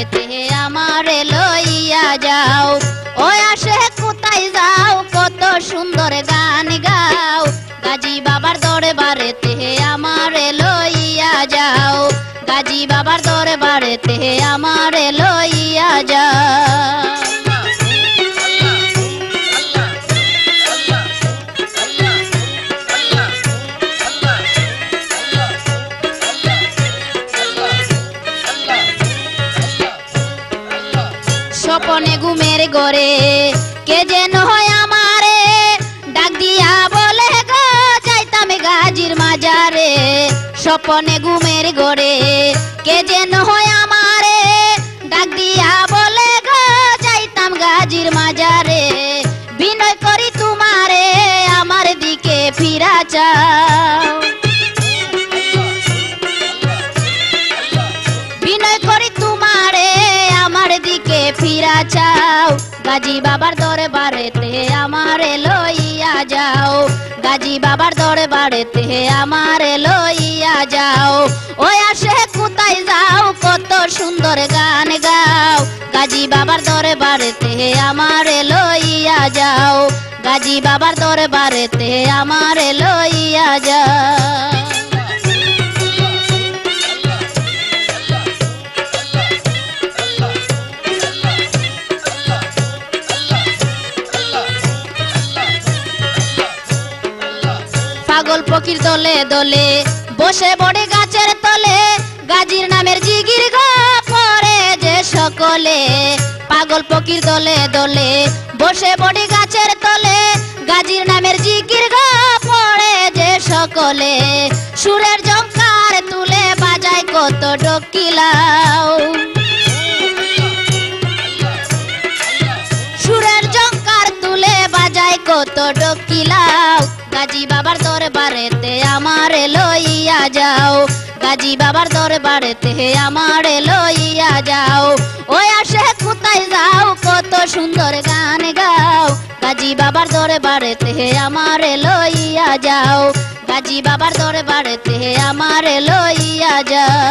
দরবারেতে আমারে লইয়া যাও। ও আসে কোথায় যাও, কত সুন্দর গান গাও, গাজী বাবার দরবারেতে আমারে লইয়া যাও, গাজী বাবার দরবারেতে আমারে লইয়া যাও। স্বপনে ঘুমের ঘরে কে যেন হয় আমারে ডাক দিয়া বলে গো যাইতাম গাজীর মাজারে। স্বপনে ঘুমের ঘরে কে যেন হয় আমারে ডাক দিয়া বলে গো যাইতাম গাজীর মাজারে। বিনয় করি তোমারে আমার দিকে ফিরা চাও, বিনয় করি তোমারে আমার দিকে ফিরা চাও। গাজী বাবার দরবারেতে আমারে লইয়া যাও, গাজী বাবার দরবারেতে আমারে লইয়া যাও। ওই আসে কোথায় যাও, কত সুন্দর গান গাও, গাজী বাবার দরবারেতে আমারে লইয়া যাও, গাজী বাবার দরবারেতে আমারে লইয়া যাও। পাগল ফকির দলে দলে বসে বড়ে গাছের তলে, গাজীর নামের জিগির গো পরে যে সকলে। পাগল ফকির দলে দলে বসে বড়ে গাছের তলে, গাজীর নামের জিগির গো পরে যে সকলে। সুরের ঝংকার তুলে বাজায় কত ডকিলাও, সুরের ঝংকার তুলে বাজায় কত ডকিলাও। গাজী বাবার দরবারেতে আমারে লইয়া যাও, গাজী বাবার দরবারেতে আমারে লইয়া যাও। ওই আসে কোথায় যাও, কত সুন্দর গান গাও, গাজী বাবার দরবারেতে আমারে লইয়া যাও, গাজী বাবার দরবারেতে আমারে লইয়া যাও।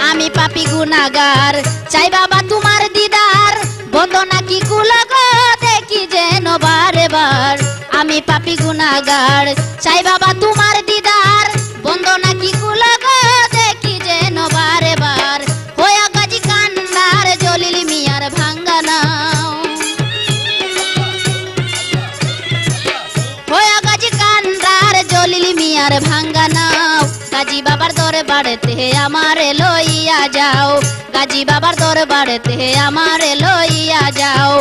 আমি পাপী গুনাহগার চাই বাবা তোমার দিদার, বন্দনা কি কুলগ দেখি যেন বারে বার। আমি পাপী গুনাহগার চাই বাবা তোমার দিদার, বন্দনা কি কুলগ দেখি যেন বারে বার। হয়া গাজী কান্নার জলিল মিয়ার ভাঙ্গা নাও, হয়া গাজী কান্নার জলিল মিয়ার ভাঙ্গা নাও। গাজী বাবার দরবারেতে আমারে লইয়া যাও, গাজী বাবার দরবারেতে আমারে লইয়া যাও।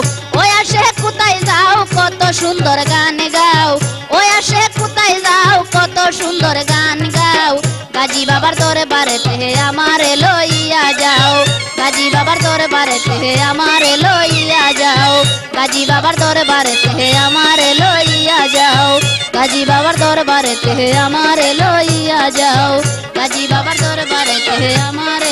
ওই আসে কোথায় যাও, কত সুন্দর গান গাও, ওই আসে কোথায় যাও, কত সুন্দর গান গাও, গাজী বাবার দরবারেতে আমারে লইয়া যাও, গাজী বাবার দরবারেতে আমারে লইয়া যাও, গাজী বাবার দরবারেতে আমারে লইয়া যাও, গাজী বাবার দরবারেতে আমারে লইয়া যাও, গাজী বাবার দরবারেতে আমারে